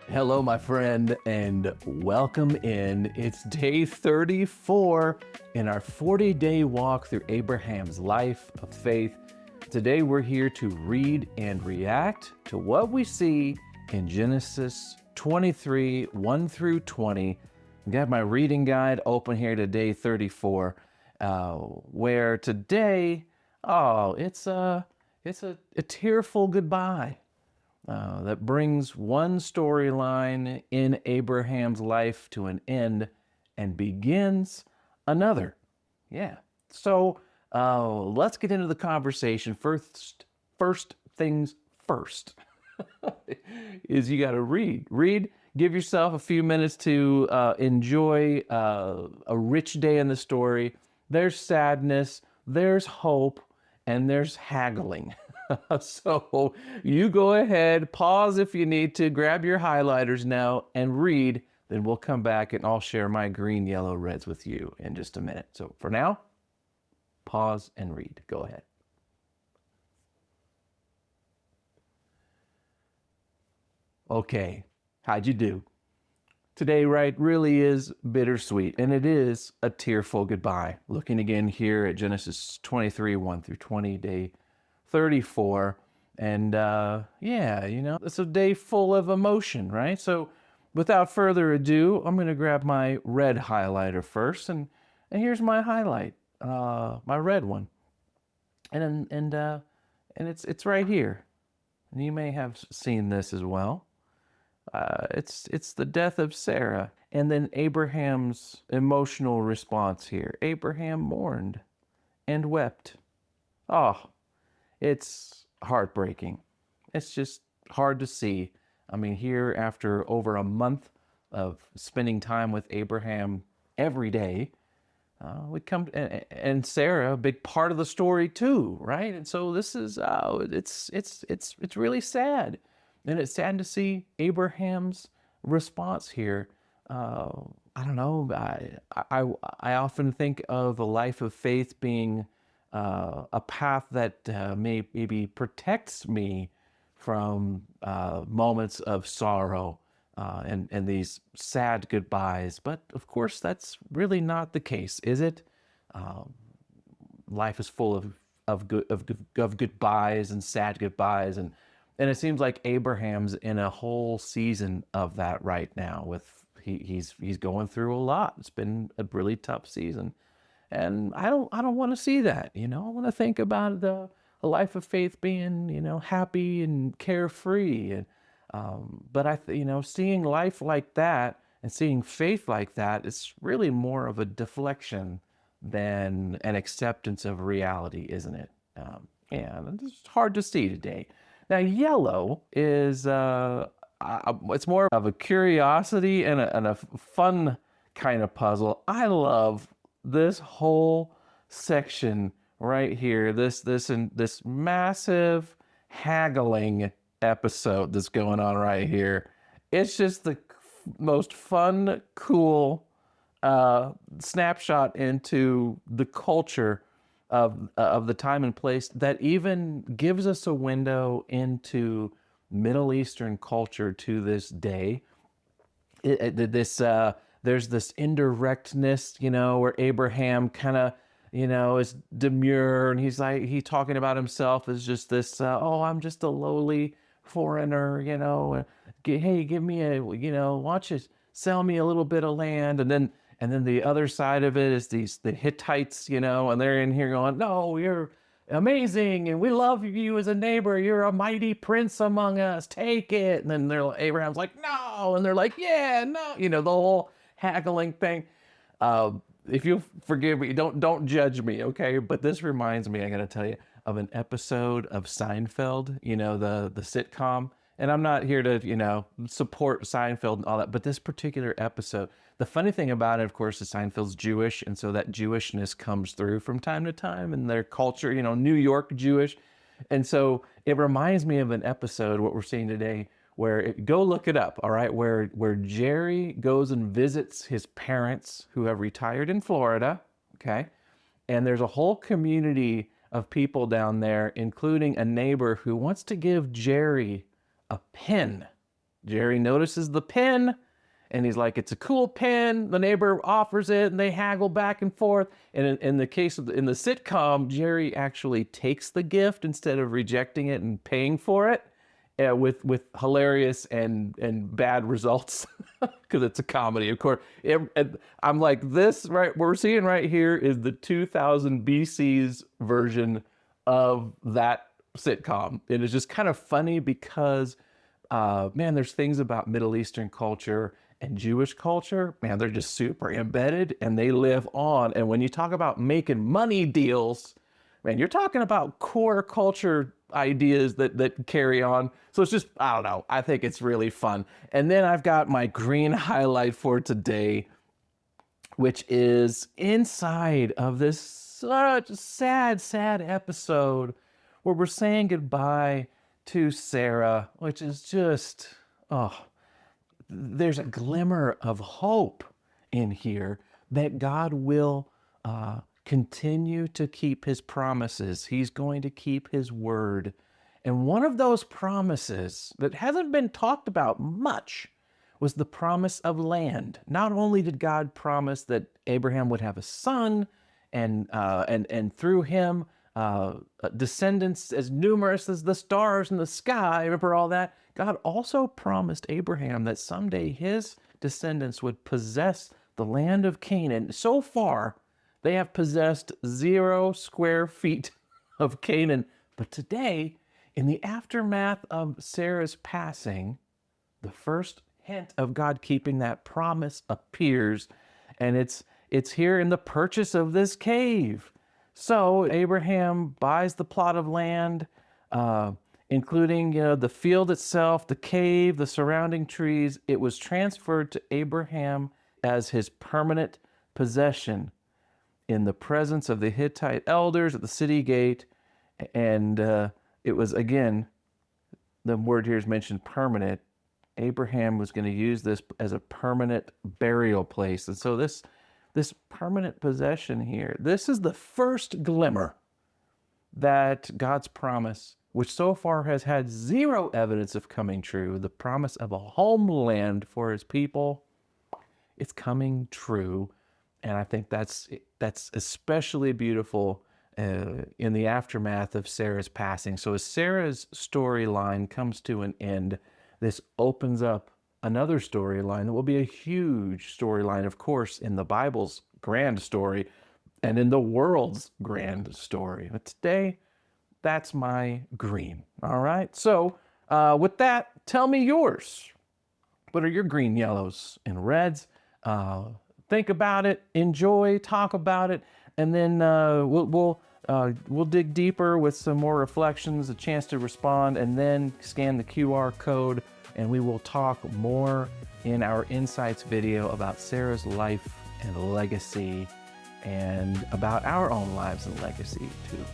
Hello, my friend, and welcome in. It's day 34 in our 40-day walk through Abraham's life of faith. Today, we're here to read and react to what we see in Genesis 23, 1 through 20. I got my reading guide open here to day 34, where today, it's a tearful goodbye that brings one storyline in Abraham's life to an end and begins another. Yeah. So let's get into the conversation. First things first is you got to read. Read. Give yourself a few minutes to enjoy a rich day in the story. There's sadness, there's hope, and there's haggling. So you go ahead, pause if you need to, grab your highlighters now, and read. Then we'll come back and I'll share my green, yellow, reds with you in just a minute. So for now, pause and read. Go ahead. Okay, how'd you do? Today, right, really is bittersweet, and it is a tearful goodbye. Looking again here at Genesis 23, 1 through 20, day 34. And it's a day full of emotion, right? So without further ado, I'm going to grab my red highlighter first. And here's my highlight, my red one. And it's right here. And you may have seen this as well. It's the death of Sarah, and then Abraham's emotional response here. Abraham mourned and wept. Oh, it's heartbreaking. It's just hard to see. I mean, here after over a month of spending time with Abraham every day, we come and Sarah, a big part of the story too, right? And so this is it's really sad, and it's sad to see Abraham's response here. I don't know. I often think of a life of faith being a path that maybe protects me from moments of sorrow and these sad goodbyes. But of course, that's really not the case, is it? Um, Life is full of goodbyes and sad goodbyes, and it seems like Abraham's in a whole season of that right now. He's going through a lot. It's been a really tough season, and I don't want to see that. I want to think about a life of faith being happy and carefree, and but seeing life like that and seeing faith like that is really more of a deflection than an acceptance of reality, isn't it? Yeah, it's hard to see today. Now, yellow is it's more of a curiosity and a fun kind of puzzle. I love this whole section right here. This massive haggling episode that's going on right here. It's just the most fun, cool snapshot into the culture of the time and place that even gives us a window into Middle Eastern culture to this day. There's this indirectness, where Abraham kind of, is demure, and he's talking about himself as just this, oh, I'm just a lowly foreigner, hey, give me why don't you sell me a little bit of land, and then the other side of it is the Hittites, and they're in here going, no, you're amazing, and we love you as a neighbor. You're a mighty prince among us. Take it. And then Abraham's like, no, and they're like, yeah, no, the whole haggling thing. Uh, if you forgive me, don't judge me, okay? But this reminds me, I gotta tell you, of an episode of Seinfeld, the sitcom. And I'm not here to, support Seinfeld and all that, but this particular episode, the funny thing about it, of course, is Seinfeld's Jewish, and so that Jewishness comes through from time to time in their culture, New York Jewish. And so it reminds me of an episode, what we're seeing today, go look it up, all right, where Jerry goes and visits his parents who have retired in Florida, okay? And there's a whole community of people down there, including a neighbor who wants to give Jerry a pin. Jerry notices the pen, and he's like, it's a cool pen. The neighbor offers it, and they haggle back and forth. And in the case of in the sitcom, Jerry actually takes the gift instead of rejecting it and paying for it, with hilarious and bad results, because it's a comedy, of course. And I'm like, this right we're seeing right here is the 2000 BC's version of that sitcom. It is just kind of funny because, man, there's things about Middle Eastern culture and Jewish culture, man, they're just super embedded and they live on. And when you talk about making money deals, man, you're talking about core culture ideas that carry on. So it's just, I don't know, I think it's really fun. And then I've got my green highlight for today, which is inside of this such sad episode where we're saying goodbye to Sarah, which is just, oh, there's a glimmer of hope in here that God will continue to keep his promises. He's going to keep his word. And one of those promises that hasn't been talked about much was the promise of land. Not only did God promise that Abraham would have a son, and through him descendants as numerous as the stars in the sky. Remember all that? God also promised Abraham that someday his descendants would possess the land of Canaan. So far, they have possessed 0 square feet of Canaan. But today, in the aftermath of Sarah's passing, the first hint of God keeping that promise appears, and it's here in the purchase of this cave. So Abraham buys the plot of land, including the field itself, the cave, the surrounding trees. It was transferred to Abraham as his permanent possession in the presence of the Hittite elders at the city gate. And it was, again, the word here is mentioned, permanent. Abraham was going to use this as a permanent burial place. And so this permanent possession here, this is the first glimmer that God's promise, which so far has had 0 evidence of coming true, the promise of a homeland for his people, it's coming true. And I think that's especially beautiful in the aftermath of Sarah's passing. So as Sarah's storyline comes to an end, this opens up another storyline that will be a huge storyline, of course, in the Bible's grand story and in the world's grand story. But today, that's my green. All right. So with that, tell me yours. What are your green, yellows, and reds? Think about it, enjoy, talk about it, and then we'll dig deeper with some more reflections, a chance to respond, and then scan the QR code, and we will talk more in our Insights video about Sarah's life and legacy, and about our own lives and legacy too.